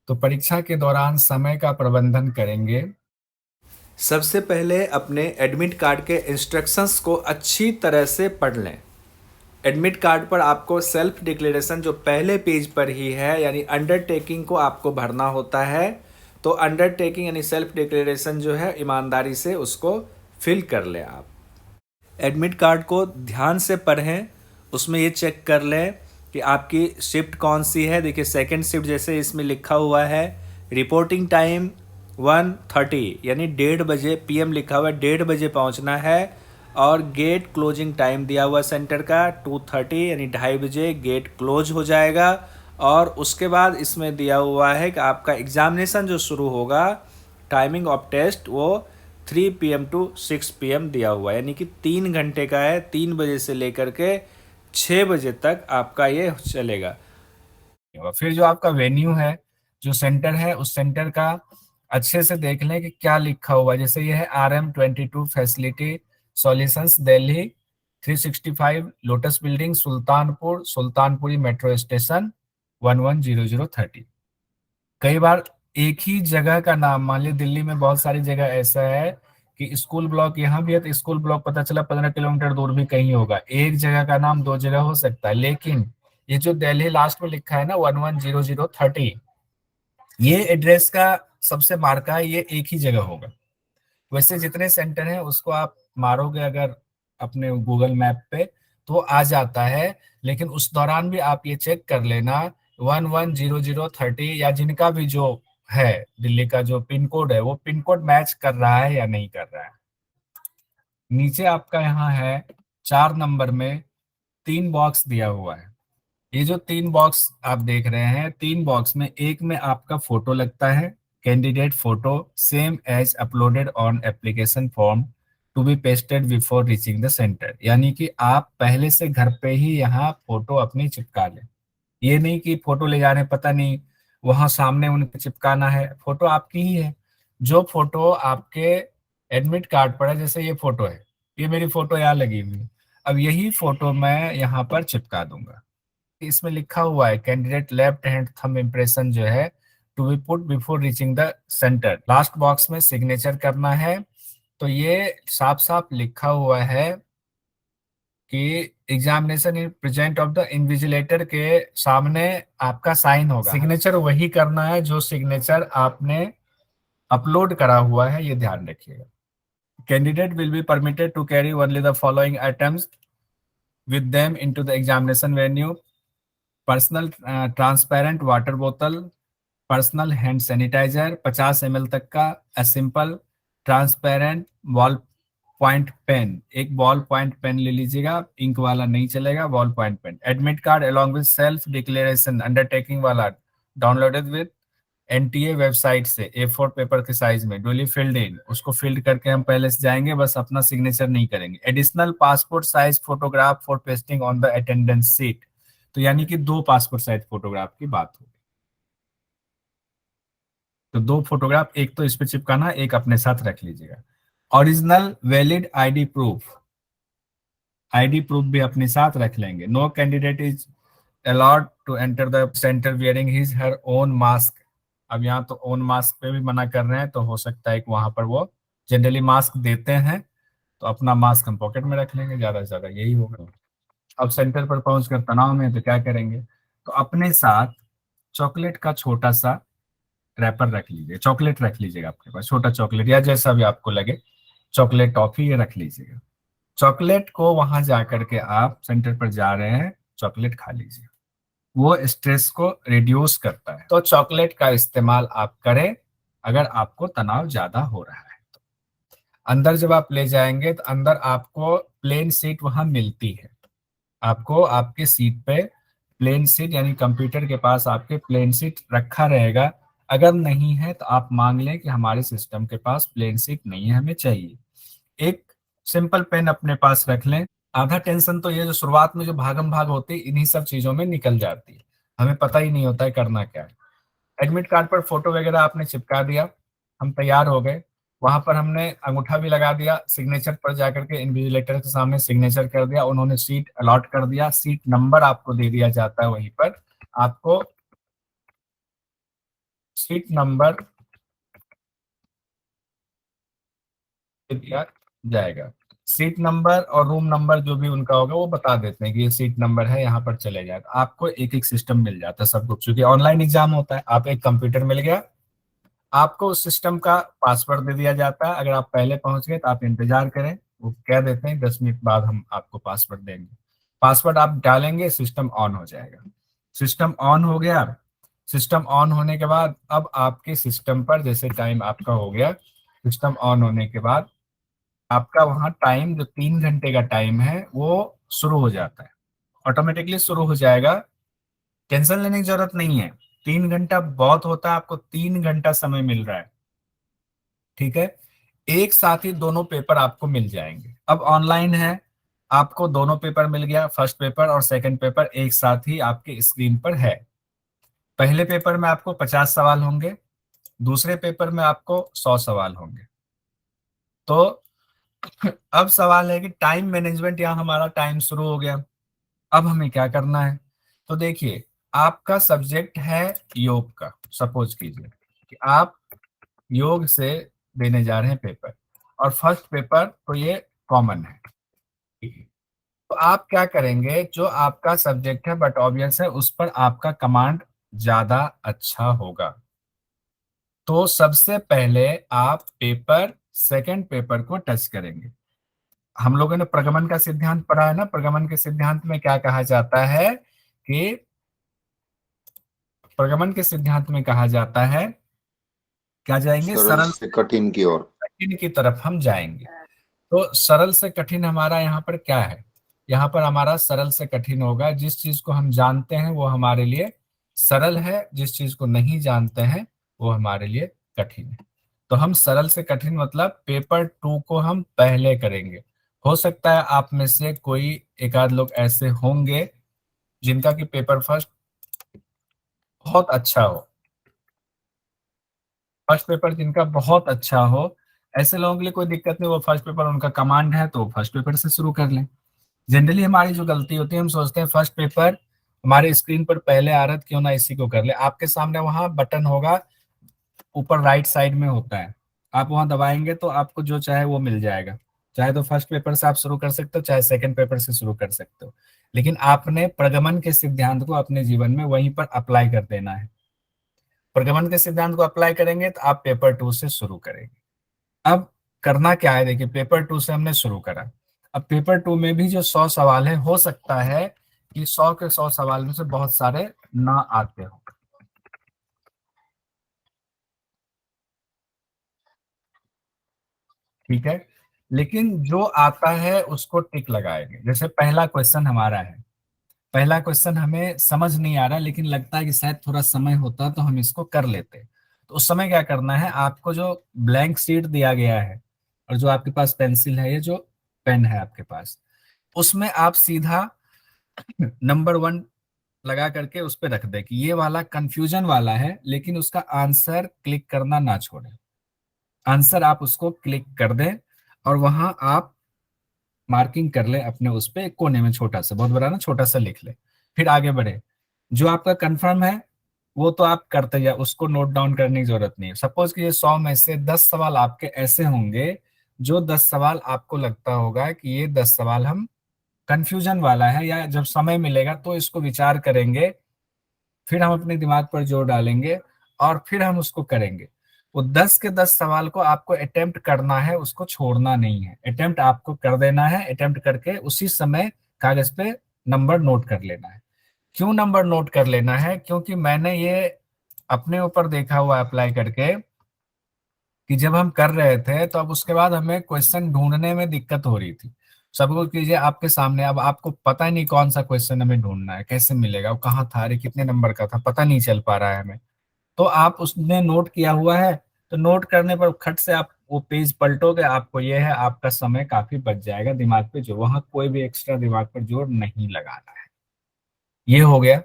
तो परीक्षा के दौरान समय का प्रबंधन करेंगे। सबसे पहले अपने एडमिट कार्ड के इंस्ट्रक्शंस को अच्छी तरह से पढ़ लें। एडमिट कार्ड पर आपको सेल्फ डिक्लेरेशन जो पहले पेज पर ही है, यानी अंडरटेकिंग को आपको भरना होता है। तो अंडरटेकिंग यानी सेल्फ डिक्लेरेशन जो है, ईमानदारी से उसको फिल कर लें आप। एडमिट कार्ड को ध्यान से पढ़ें, उसमें ये चेक कर लें कि आपकी शिफ्ट कौन सी है। देखिए सेकंड शिफ्ट जैसे इसमें लिखा हुआ है, रिपोर्टिंग टाइम 1:30 यानी 1:30 PM लिखा हुआ है, 1:30 पहुंचना है। और गेट क्लोजिंग टाइम दिया हुआ सेंटर का 2:30 यानी 2:30 गेट क्लोज हो जाएगा। और उसके बाद इसमें दिया हुआ है कि आपका एग्जामिनेशन जो शुरू होगा, टाइमिंग ऑफ टेस्ट वो 3 PM to 6 PM दिया हुआ है, यानी कि 3 घंटे का है। 3 बजे से लेकर के 6 बजे तक आपका ये चलेगा। और फिर जो आपका वेन्यू है, जो सेंटर है, उस सेंटर का अच्छे से देख लें कि क्या लिखा हुआ है। जैसे ये है RM22 facility solutions Delhi 365 lotus building Sultanpur Sultanpuri metro station 110030। कई बार एक ही जगह का नाम, मान ली दिल्ली में बहुत सारी जगह ऐसा है कि स्कूल ब्लॉक यहाँ भी है तो स्कूल ब्लॉक पता चला 15 किलोमीटर दूर भी कहीं होगा। एक जगह का नाम दो जगह हो सकता है, लेकिन ये जो दिल्ली लास्ट में लिखा है ना 110030, ये एड्रेस का सबसे मार्का है, ये एक ही जगह होगा। वैसे जितने सेंटर हैं उसको आप मारोगे अगर अपने गूगल मैप पे तो आ जाता है, लेकिन उस दौरान भी आप ये चेक कर लेना 110030 या जिनका भी जो है दिल्ली का जो पिन कोड है वो पिन कोड मैच कर रहा है या नहीं कर रहा है। नीचे आपका यहाँ है 4 नंबर में 3 बॉक्स दिया हुआ है। ये जो 3 बॉक्स आप देख रहे हैं, 3 बॉक्स में एक में आपका फोटो लगता है, candidate photo same as uploaded on application form to be pasted before reaching the centre. यानी कि आप पहले से घर पे ही यहाँ फोटो अपनी चिपका लें। ये नहीं कि फोटो ले जा रहे हैं, पता नहीं वहां सामने उनके चिपकाना है। फोटो आपकी ही है। जो फोटो आपके एडमिट कार्ड पर है, जैसे ये फोटो है, ये मेरी फोटो यहाँ लगी हुई है, अब यही फोटो मैं यहाँ पर चिपका दूंगा। इसमें लिखा हुआ है candidate left hand thumb impression जो है to be put before reaching the centre. Last box में सिग्नेचर करना है। तो ये साफ साफ लिखा हुआ है कि examination in present of the invigilator के सामने आपका साइन होगा। सिग्नेचर वही करना है जो सिग्नेचर आपने अपलोड करा हुआ है, ये ध्यान रखिएगा। Candidate will be permitted to carry only the following items with them into the examination venue: personal transparent water बोतल, पर्सनल हैंड सैनिटाइजर 50 ml तक का, a simple transparent ball point pen, एक बॉल पॉइंट पेन ले लीजिएगा, ink वाला नहीं चलेगा, ball point pen. Admit card along with self declaration undertaking वाला डाउनलोडेड विद NTA वेबसाइट से A4 पेपर के साइज में डुली फिल्ड इन, उसको फिल्ड करके हम पहले से जाएंगे, बस अपना सिग्नेचर नहीं करेंगे। Additional passport size photograph for pasting on the attendance seat, तो यानी कि 2 पासपोर्ट साइज फोटोग्राफ की बात होगी। तो 2 फोटोग्राफ, एक तो इस पे चिपकाना, एक अपने साथ रख लीजिएगा। Original valid ID proof, ID proof भी अपने साथ रख लेंगे। No candidate is allowed to enter the centre wearing his her own mask. अब यहाँ तो ओन मास्क पे भी मना कर रहे हैं, तो हो सकता है कि वहां पर वो जनरली मास्क देते हैं, तो अपना मास्क हम पॉकेट में रख लेंगे, ज्यादा से ज्यादा यही होगा। अब सेंटर पर पहुंचकर तनाव में तो क्या करेंगे, तो अपने साथ चॉकलेट का छोटा सा रैपर रख लीजिए, चॉकलेट रख लीजिएगा आपके पास, छोटा चॉकलेट या जैसा भी आपको लगे, चॉकलेट टॉफी ये रख लीजिएगा। चॉकलेट को वहां जा करके आप सेंटर पर जा रहे हैं, चॉकलेट खा लीजिए, वो स्ट्रेस को रिड्यूस करता है। तो चॉकलेट का इस्तेमाल आप करें अगर आपको तनाव ज्यादा हो रहा है। अंदर जब आप ले जाएंगे तो अंदर आपको प्लेन सीट वहां मिलती है। आपको आपके सीट पे प्लेन सीट, यानी कंप्यूटर के पास आपके प्लेन सीट रखा रहेगा। अगर नहीं है तो आप मांग लें कि हमारे सिस्टम के पास प्लेन सीट नहीं है, हमें चाहिए। एक सिंपल पेन अपने पास रख लें। आधा टेंशन तो ये जो शुरुआत में जो भागम भाग होती है इन्हीं सब चीजों में निकल जाती है, हमें पता ही नहीं होता है करना क्या है। एडमिट कार्ड पर फोटो वगैरह आपने चिपका दिया, हम तैयार हो गए। वहां पर हमने अंगूठा भी लगा दिया, सिग्नेचर पर जाकर के इन्विजिलेटर के सामने सिग्नेचर कर दिया, उन्होंने सीट अलॉट कर दिया, सीट नंबर आपको दे दिया जाता है वहीं पर। आपको सीट नंबर दिया जाएगा। सीट नंबर और रूम नंबर जो भी उनका होगा वो बता देते हैं कि ये सीट नंबर है, यहाँ पर चले जाए। तो आपको एक एक सिस्टम मिल जाता है सब कुछ, क्योंकि ऑनलाइन एग्जाम होता है। आप एक कंप्यूटर मिल गया, आपको उस सिस्टम का पासवर्ड दे दिया जाता है। अगर आप पहले पहुंच गए तो आप इंतजार करें, वो कह देते हैं 10 मिनट बाद हम आपको पासवर्ड देंगे। पासवर्ड आप डालेंगे, सिस्टम ऑन हो जाएगा। सिस्टम ऑन हो गया। सिस्टम ऑन होने के बाद अब आपके सिस्टम पर जैसे टाइम आपका हो गया, सिस्टम ऑन होने के बाद आपका वहाँ टाइम जो 3 घंटे का टाइम है वो शुरू हो जाता है, ऑटोमेटिकली शुरू हो जाएगा। टेंशन लेने की जरूरत नहीं है। 3 घंटा बहुत होता है, आपको 3 घंटा समय मिल रहा है, ठीक है। एक साथ ही दोनों पेपर आपको मिल जाएंगे। अब ऑनलाइन है, आपको दोनों पेपर मिल गया, फर्स्ट पेपर और सेकंड पेपर एक साथ ही आपके स्क्रीन पर है। पहले पेपर में आपको 50 सवाल होंगे, दूसरे पेपर में आपको 100 सवाल होंगे। तो अब सवाल है कि टाइम मैनेजमेंट, यहाँ हमारा टाइम शुरू हो गया। अब हमें क्या करना है? तो देखिए, आपका सब्जेक्ट है योग का, सपोज कीजिए कि आप योग से देने जा रहे हैं पेपर, और फर्स्ट पेपर तो ये कॉमन है। तो आप क्या करेंगे, जो आपका सब्जेक्ट है बट ऑब्वियस है उस पर आपका कमांड ज्यादा अच्छा होगा। तो सबसे पहले आप पेपर सेकंड पेपर को टच करेंगे। हम लोगों ने प्रगमन का सिद्धांत पढ़ा है ना। प्रगमन के सिद्धांत में क्या कहा जाता है कि प्रगमन के सिद्धांत में कहा जाता है, क्या जाएंगे, सरल सरल से कठिन की ओर। कठिन की तरफ हम जाएंगे। तो सरल से कठिन हमारा यहाँ पर क्या है? यहाँ पर हमारा सरल से कठिन होगा, जिस चीज को हम जानते हैं वो हमारे लिए सरल है, जिस चीज को नहीं जानते हैं वो हमारे लिए कठिन है। तो हम सरल से कठिन मतलब पेपर 2 को हम पहले करेंगे। हो सकता है आप में से कोई एक आध लोग ऐसे होंगे जिनका कि पेपर फर्स्ट बहुत अच्छा हो, फर्स्ट पेपर जिनका बहुत अच्छा हो, ऐसे लोगों के लिए कोई दिक्कत नहीं। वो फर्स्ट पेपर उनका कमांड है तो वो फर्स्ट पेपर से शुरू कर लें। जनरली हमारी जो गलती होती है, हम सोचते हैं फर्स्ट पेपर हमारे स्क्रीन पर पहले आ रहा है, क्यों ना इसी को कर ले। आपके सामने वहां बटन होगा, ऊपर राइट साइड में होता है, आप वहां दबाएंगे तो आपको जो चाहे वो मिल जाएगा। चाहे तो फर्स्ट पेपर से आप शुरू कर सकते हो, चाहे सेकंड पेपर से शुरू कर सकते हो, लेकिन आपने प्रगमन के सिद्धांत को अपने जीवन में वहीं पर अप्लाई कर देना है। प्रगमन के सिद्धांत को अप्लाई करेंगे तो आप पेपर 2 से शुरू करेंगे। अब करना क्या है, देखिए पेपर 2 से हमने शुरू करा। अब पेपर 2 में भी जो 100 सवाल है, हो सकता है कि 100 के 100 सवाल में से बहुत सारे ना आते हो, ठीक है। लेकिन जो आता है उसको टिक लगाएंगे। जैसे पहला क्वेश्चन हमारा है, पहला क्वेश्चन हमें समझ नहीं आ रहा, लेकिन लगता है कि शायद थोड़ा समय होता तो हम इसको कर लेते। तो उस समय क्या करना है, आपको जो ब्लैंक शीट दिया गया है और जो आपके पास पेंसिल है, ये जो पेन है आपके पास, उसमें आप सीधा नंबर 1 लगा करके उस पर रख दे कि ये वाला कंफ्यूजन वाला है, लेकिन उसका आंसर क्लिक करना ना छोड़े। आंसर आप उसको क्लिक कर दें और वहां आप मार्किंग कर ले अपने उस पे एक कोने में, छोटा सा, बहुत बड़ा ना, छोटा सा लिख ले। फिर आगे बढ़े। जो आपका कंफर्म है वो तो आप करते जाए, उसको नोट डाउन करने की जरूरत नहीं है। सपोज कि ये 100 में से 10 सवाल आपके ऐसे होंगे, जो 10 सवाल आपको लगता होगा कि ये 10 सवाल हम कंफ्यूजन वाला है, या जब समय मिलेगा तो इसको विचार करेंगे, फिर हम अपने दिमाग पर जोर डालेंगे और फिर हम उसको करेंगे। वो 10 के 10 सवाल को आपको अटेम्प्ट करना है, उसको छोड़ना नहीं है। अटेम्प्ट आपको कर देना है, अटेम्प्ट करके उसी समय कागज पे नंबर नोट कर लेना है। क्यों नंबर नोट कर लेना है? क्योंकि मैंने ये अपने ऊपर देखा हुआ अप्लाई करके कि जब हम कर रहे थे तो अब उसके बाद हमें क्वेश्चन ढूंढने में दिक्कत हो रही थी। सब कुछ कीजिए आपके सामने, अब आपको पता ही नहीं कौन सा क्वेश्चन हमें ढूंढना है, कैसे मिलेगा, वो कहाँ था, अरे कितने नंबर का था, पता नहीं चल पा रहा है हमें। तो आप उसने नोट किया हुआ है, तो नोट करने पर खट से आप वो पेज पलटोगे, आपको ये है, आपका समय काफी बच जाएगा। दिमाग पे जो वहां कोई भी एक्स्ट्रा दिमाग पर जोर नहीं लगाना है। ये हो गया।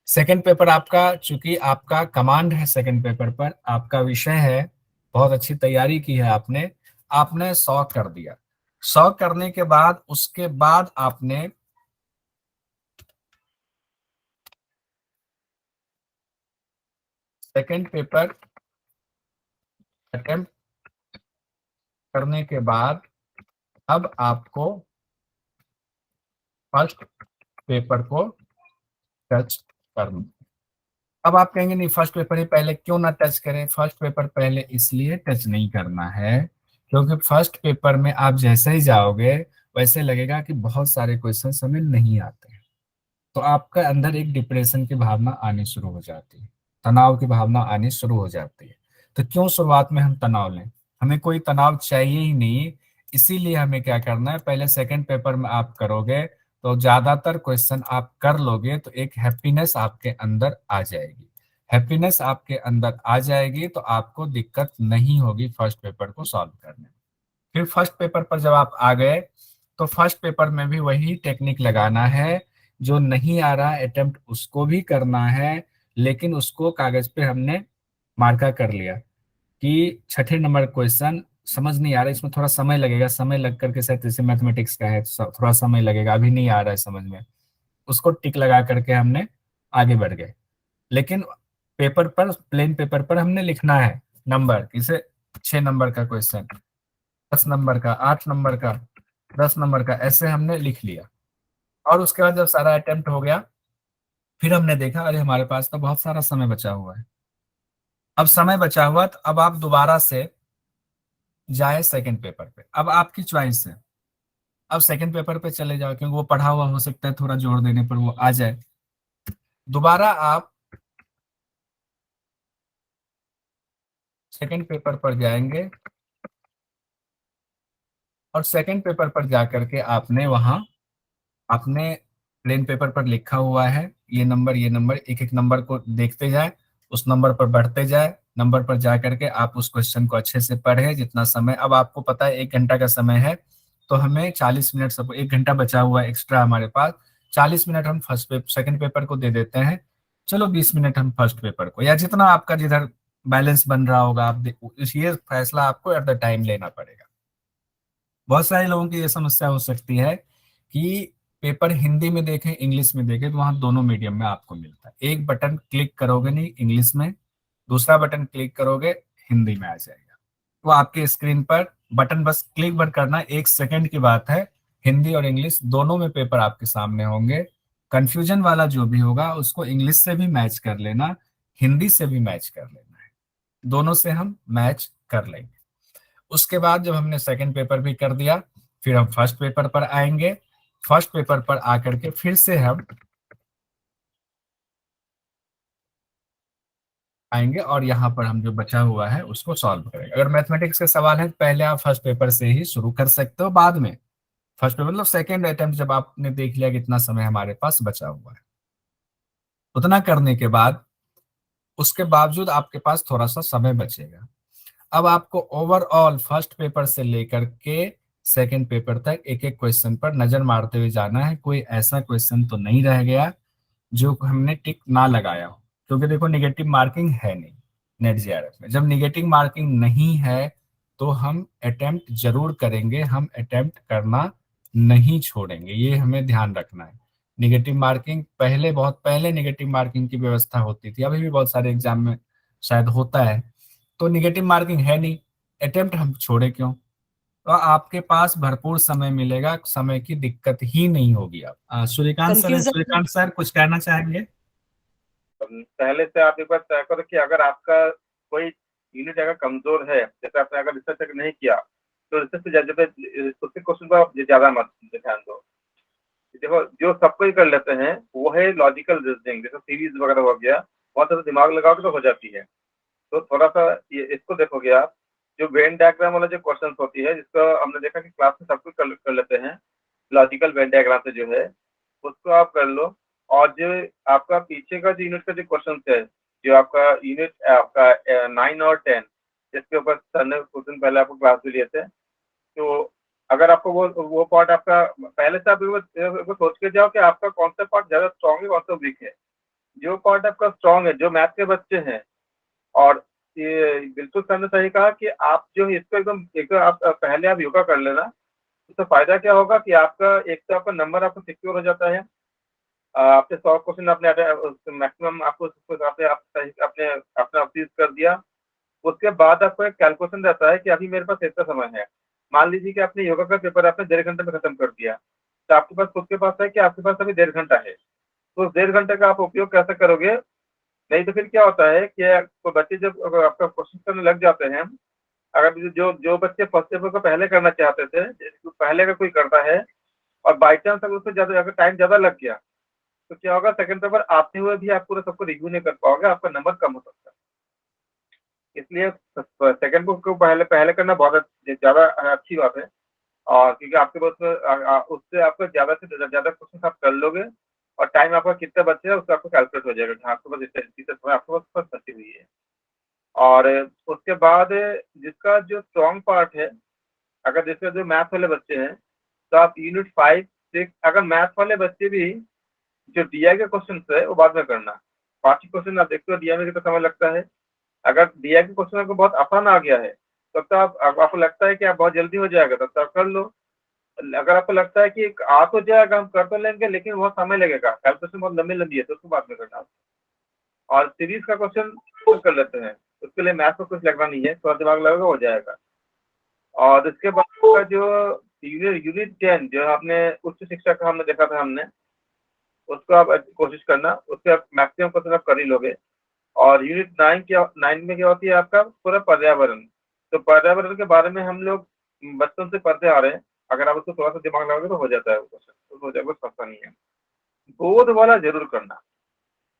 सेकंड पेपर आपका, चूंकि आपका कमांड है, सेकंड पेपर पर आपका विषय है, बहुत अच्छी तैयारी की है आपने, आपने 100 कर दिया। 100 करने के बाद उसके बाद आपने सेकंड पेपर अटेम्प्ट करने के बाद अब आपको फर्स्ट पेपर को टच करना। अब आप कहेंगे नहीं फर्स्ट पेपर ही पहले क्यों ना टच करें। फर्स्ट पेपर पहले इसलिए टच नहीं करना है क्योंकि फर्स्ट पेपर में आप जैसे ही जाओगे वैसे लगेगा कि बहुत सारे क्वेश्चन हमें नहीं आते हैं, तो आपका अंदर एक डिप्रेशन की भावना आनी शुरू हो जाती है, तनाव की भावना आनी शुरू हो जाती है। तो क्यों शुरुआत में हम तनाव लें, हमें कोई तनाव चाहिए ही नहीं। इसीलिए हमें क्या करना है, पहले सेकंड पेपर में आप करोगे तो ज्यादातर क्वेश्चन आप कर लोगे तो एक हैप्पीनेस आपके अंदर आ जाएगी। हैप्पीनेस आपके अंदर आ जाएगी तो आपको दिक्कत नहीं होगी फर्स्ट पेपर को सॉल्व करने में। फिर फर्स्ट पेपर पर जब आप आ गए तो फर्स्ट पेपर में भी वही टेक्निक लगाना है, जो नहीं आ रहा अटेम्प्ट उसको भी करना है, लेकिन उसको कागज पे हमने मार्का कर लिया कि छठे नंबर क्वेश्चन समझ नहीं आ रहा, इसमें थोड़ा समय लगेगा, समय लग करके शायद जैसे मैथमेटिक्स का है तो थोड़ा समय लगेगा, अभी नहीं आ रहा है समझ में, उसको टिक लगा करके हमने आगे बढ़ गए। लेकिन पेपर पर, प्लेन पेपर पर हमने लिखना है नंबर, इसे 6 नंबर का क्वेश्चन, 10 नंबर का, 8 नंबर का, 10 नंबर का, ऐसे हमने लिख लिया। और उसके बाद जब सारा अटेम्प्ट हो गया फिर हमने देखा अरे हमारे पास तो बहुत सारा समय बचा हुआ है। अब समय बचा हुआ तो अब आप दोबारा से जाए सेकंड पेपर पे, अब आपकी चॉइस है। अब सेकंड पेपर पे चले जाओ क्योंकि वो पढ़ा हुआ हो सकता है थोड़ा जोर देने पर वो आ जाए। दोबारा आप सेकंड पेपर पर जाएंगे और सेकंड पेपर पर जाकर के आपने वहां अपने प्लेन पेपर पर लिखा हुआ है ये नंबर, एक एक नंबर को देखते जाए, उस नंबर पर बढ़ते जाए, नंबर पर जा करके आप उस क्वेश्चन को अच्छे से पढ़े। जितना समय अब आपको पता है 1 घंटा का समय है तो हमें 40 मिनट, सब 1 घंटा बचा हुआ है एक्स्ट्रा हमारे पास, 40 मिनट हम फर्स्ट पेपर सेकंड पेपर को दे देते हैं, चलो 20 मिनट हम फर्स्ट पेपर को, या जितना आपका जिधर बैलेंस बन रहा होगा आप ये फैसला आपको एट द टाइम लेना पड़ेगा। बहुत सारे लोगों की ये समस्या हो सकती है कि पेपर हिंदी में देखें इंग्लिश में देखें तो वहां दोनों मीडियम में आपको मिलता है, एक बटन क्लिक करोगे नहीं इंग्लिश में, दूसरा बटन क्लिक करोगे हिंदी में आ जाएगा। तो आपके स्क्रीन पर बटन बस क्लिक भर करना, 1 सेकंड की बात है। हिंदी और इंग्लिश दोनों में पेपर आपके सामने होंगे। कंफ्यूजन वाला जो भी होगा उसको इंग्लिश से भी मैच कर लेना, हिंदी से भी मैच कर लेना है, दोनों से हम मैच कर लेंगे। उसके बाद जब हमने सेकंड पेपर भी कर दिया फिर हम फर्स्ट पेपर पर आएंगे। फर्स्ट पेपर पर आकर के फिर से हम आएंगे और यहाँ पर हम जो बचा हुआ है उसको सॉल्व करेंगे। अगर मैथमेटिक्स के सवाल है तो पहले आप फर्स्ट पेपर से ही शुरू कर सकते हो, बाद में फर्स्ट पेपर मतलब सेकंड अटेम्प्ट जब आपने देख लिया कितना समय हमारे पास बचा हुआ है, उतना करने के बाद उसके बावजूद आपके पास थोड़ा सा समय बचेगा। अब आपको ओवरऑल फर्स्ट पेपर से लेकर के सेकंड पेपर तक एक एक क्वेश्चन पर नजर मारते हुए जाना है, कोई ऐसा क्वेश्चन तो नहीं रह गया जो हमने टिक ना लगाया हो, क्योंकि देखो निगेटिव मार्किंग है नहीं नेट जीआरएफ में। जब निगेटिव मार्किंग नहीं है तो हम अटेम्प्ट जरूर करेंगे, हम अटेम्प्ट करना नहीं छोड़ेंगे, ये हमें ध्यान रखना है। निगेटिव मार्किंग पहले, बहुत पहले निगेटिव मार्किंग की व्यवस्था होती थी, अभी भी बहुत सारे एग्जाम में शायद होता है, तो निगेटिव मार्किंग है नहीं, अटेम्प्ट हम छोड़े क्यों। तो आपके पास भरपूर समय मिलेगा, समय की दिक्कत ही नहीं होगी। आप सूर्यकांत सर हैं, कंफ्यूजन। सूर्यकांत सर कुछ कहना चाहेंगे। पहले से आप एक बार तय करो कि अगर आपका कोई यूनिट अगर कमजोर है, जैसे आपने अगर रिसर्च अगर नहीं किया तो रिसर्च से ज्यादा उसके क्वेश्चन पर आप ज्यादा मत ध्यान दो। देखो जो सबको ही कर लेते हैं वो है लॉजिकल रीजनिंग, जैसे सीरीज वगैरह हो गया, बहुत ज्यादा दिमाग लगाओगे तो हो जाती है। तो थोड़ा सा ये इसको देखोगे आप, जो वेन डायग्राम वाला जो क्वेश्चन होती है जिसको हमने देखा कि क्लास में सब कुछ कर लेते हैं, लॉजिकल वेन डायग्राम से जो है उसको आप कर लो। और जो आपका पीछे का जो यूनिट का जो क्वेश्चन है, जो आपका यूनिट आपका 9 और 10, जिसके ऊपर सर ने कुछ दिन पहले आपको क्लास भी लिए थे, तो अगर आपको वो पार्ट आपका पहले से आप वो सोच के जाओ कि आपका कौन सा पार्ट ज्यादा स्ट्रांग है कौन सा वीक है। जो पार्ट आपका स्ट्रांग है, जो मैथ के बच्चे हैं, और ये बिल्कुल सर ने सही कहा कि आप जो इसको एकदम एक आप पहले आप योगा कर लेना। उससे फायदा क्या होगा कि आपका एक तो आपका नंबर आपका सिक्योर हो जाता है, आपने 100 क्वेश्चन आपने मैक्सिमम आपको आपने अपना चीज कर दिया। उसके बाद आपको एक कैलकुलेशन रहता है कि अभी मेरे पास इतना समय है। मान लीजिए कि आपने योगा का पेपर आपने 1.5 घंटे में खत्म कर दिया, तो आपके पास खुद के पास है कि आपके पास अभी 1.5 घंटा है। तो उस 1.5 घंटे का आप उपयोग कैसे करोगे? नहीं तो फिर क्या होता है कि तो बच्चे जब अगर आपका क्वेश्चन करने लग जाते हैं, अगर जो जो बच्चे फर्स्ट पेपर को पहले करना चाहते थे, तो पहले का कोई करता है और बाई चांस अगर उससे ज़्यादा अगर टाइम ज़्यादा लग गया, तो क्या होगा, सेकंड पेपर आते हुए भी आप पूरा सबको रिव्यू नहीं कर पाओगे, आपका नंबर कम हो सकता है। इसलिए सेकंड बुक को पहले पहले करना बहुत ज़्यादा अच्छी बात है। और क्योंकि आपके पास उससे आपको ज़्यादा से ज़्यादा क्वेश्चन आप कर लोगे और टाइम आपका कितना बचे है उससे आपको कैलकुलेट हो जाएगा कि हाँ, आपके पास इतना समय आपके पास बची हुई है। और उसके बाद जिसका जो स्ट्रॉन्ग पार्ट है, अगर जैसे जो मैथ वाले बच्चे हैं, तो आप यूनिट 5, 6, अगर मैथ वाले बच्चे भी जो डीआई के क्वेश्चन है वो बाद में करना। 5 क्वेश्चन आप देखते हो डीआई में कितना समय लगता है। अगर डीआई के क्वेश्चन आपको बहुत आसान आ गया है, तब तो आपको लगता है कि आप बहुत जल्दी हो जाएगा, तब तो आप कर लो। अगर आपको लगता है कि आ तो जाएगा, हम कर तो लेंगे, लेकिन बहुत समय लगेगा, कैलकुलेशन बहुत लंबी लंबी है, तो उसको बाद में करना। और सीरीज का क्वेश्चन कर लेते हैं, उसके लिए मैथ में कुछ लगना नहीं है, थोड़ा दिमाग लगेगा हो जाएगा। और इसके बाद का जो यूनिट 10 जो आपने उच्च शिक्षा का हमने देखा था, हमने उसको आप कोशिश करना, उससे आप मैक्सिमम क्वेश्चन आप कर ही लोगे। और यूनिट 9 में क्या होती है आपका पूरा पर्यावरण। तो पर्यावरण के बारे में हम लोग बचपन से पढ़ते आ रहे हैं, अगर आप उसको थोड़ा सा दिमाग लगाओगे तो हो जाता है वो क्वेश्चन, तो हो जाएगा, कुछ नहीं है। बोध वाला जरूर करना,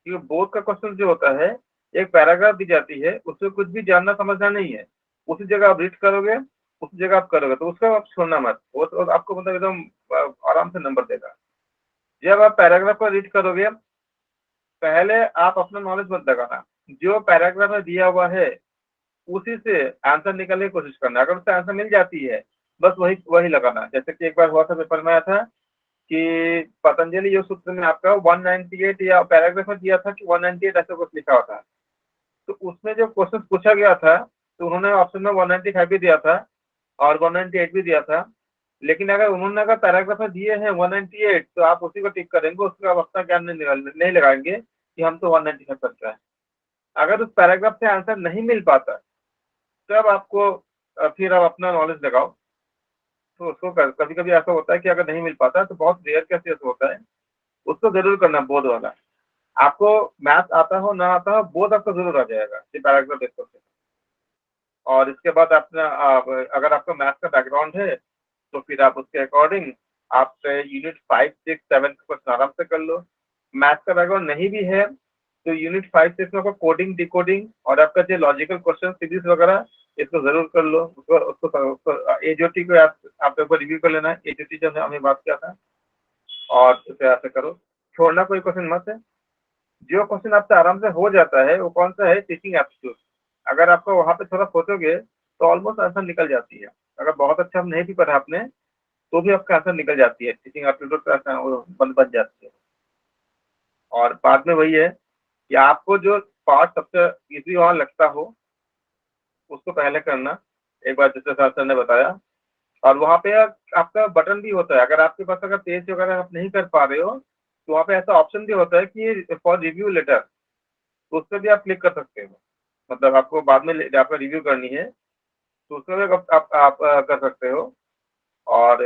क्योंकि बोध का क्वेश्चन जो होता है, एक पैराग्राफ दी जाती है, उसमें कुछ भी जानना समझना नहीं है, उसी जगह आप रीड करोगे, उसी जगह आप करोगे, तो उसका आप छोड़ना मत, वो तो आपको मतलब एकदम आराम से नंबर देगा। जब आप पैराग्राफ को रीड करोगे, पहले आप अपना नॉलेज मत लगाना, जो पैराग्राफ में दिया हुआ है उसी से आंसर निकालने की कोशिश करना। अगर उससे आंसर मिल जाती है, बस वही वही लगाना। जैसे कि एक बार हुआ था, पेपर में आया था कि पतंजलि योग सूत्र में आपका 198 या पैराग्राफ में दिया था कि 198 ऐसा कुछ लिखा हुआ था। तो उसमें जो क्वेश्चन पूछा गया था, तो उन्होंने ऑप्शन में 195 भी दिया था और 198 भी दिया था। लेकिन अगर उन्होंने अगर पैराग्राफ में दिए हैं 198, तो आप उसी को टिक करेंगे, उसका आप अपना ज्ञान नहीं लगाएंगे कि हम तो 195 करते हैं। अगर उस पैराग्राफ से आंसर नहीं मिल पाता, तब आपको फिर आप अपना नॉलेज लगाओ। तो उसको कभी कभी ऐसा होता है कि अगर नहीं मिल पाता, तो बहुत रेयर केसेस होता है, उसको जरूर करना बोध वाला। आपको मैथ आता हो ना आता हो, बोध आपको जरूर आ जाएगा ये पैराग्राफ देखते से। और इसके बाद अपना अगर आपका मैथ का बैकग्राउंड है, तो फिर आप उसके अकॉर्डिंग आप यूनिट 5, 6, 7 का क्वेश्चन आराम से कर लो। मैथ का बैकग्राउंड नहीं भी है, तो यूनिट 5, 6 में आपका कोडिंग, डिकोडिंग और आपका जो लॉजिकल क्वेश्चन सीरीज वगैरह, इसको जरूर कर लो। उसको एजीओटी को आप एक बार रिव्यू कर लेना, एजीओटी जब हमने बात किया था, और उसे ऐसे करो, छोड़ना कोई क्वेश्चन मत है। जो क्वेश्चन आपसे आराम से हो जाता है, वो कौन सा है? Teaching aptitude. अगर आपको वहाँ पे थोड़ा सोचोगे, तो ऑलमोस्ट आंसर निकल जाती है। अगर बहुत अच्छा नहीं भी पढ़ा आपने, तो भी आपका आंसर निकल जाती है, टीचिंग एप्टीट्यूड का आंसर वो बन जाती है। और बाद में वही है कि आपको जो पार्ट सबसे इजी वहाँ लगता हो, उसको पहले करना, एक बार जैसे सर ने बताया। और वहाँ पे आपका बटन भी होता है, अगर आपके पास अगर पेज वगैरह आप नहीं कर पा रहे हो, तो वहाँ पे ऐसा ऑप्शन भी होता है कि फॉर रिव्यू लेटर, तो उस पर भी आप क्लिक कर सकते हो। मतलब आपको बाद में आपका रिव्यू करनी है, तो उसमें भी आप कर सकते हो। और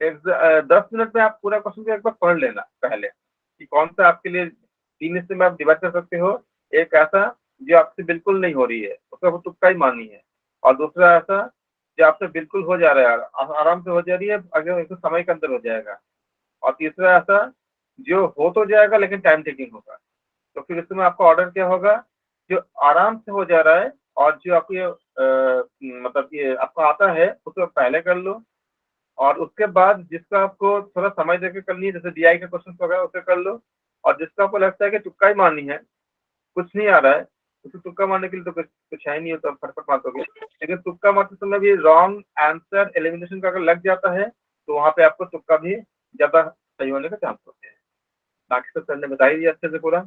10 मिनट में आप पूरा क्वेश्चन को एक बार पढ़ लेना पहले, कि कौन सा आपके लिए 3 हिस्से में आप डिवाइड कर सकते हो। एक ऐसा जो आपसे बिल्कुल नहीं हो रही है, उसका वो तुक्का ही माननी है। और दूसरा ऐसा जो आपसे बिल्कुल हो जा रहा है, आराम से हो जा रही है, अगर एक समय के अंदर हो जाएगा। और तीसरा ऐसा जो हो तो जाएगा, लेकिन टाइम टेकिंग होगा। तो फिर इसमें आपका ऑर्डर क्या होगा? जो आराम से हो जा रहा है और जो आपको मतलब ये आपको आता है, उसको पहले कर लो। और उसके बाद जिसका आपको थोड़ा समय देकर करनी है, जैसे डीआई के क्वेश्चन वगैरह, उसे कर लो। और जिसका आपको लगता है कि तुक्का ही मारनी है, कुछ नहीं आ रहा है, उसे तुक्का मारने के लिए तो कुछ है ही नहीं, होता फटफट मारोगे। लेकिन तुक्का मारते समय भी रॉन्ग आंसर एलिमिनेशन का अगर लग जाता है, तो वहाँ पे आपको तुक्का भी ज्यादा सही होने का चांस होते हैं। बाकी सब सर ने बता ही दिया अच्छे से पूरा।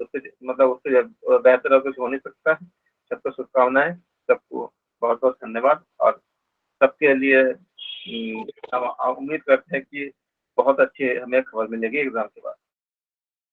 उससे मतलब उससे बेहतर और कुछ हो नहीं सकता है। सबको शुभकामनाएं, सबको बहुत बहुत धन्यवाद। और सबके लिए हम उम्मीद करते हैं कि बहुत अच्छी हमें खबर मिलेगी एग्जाम के बाद।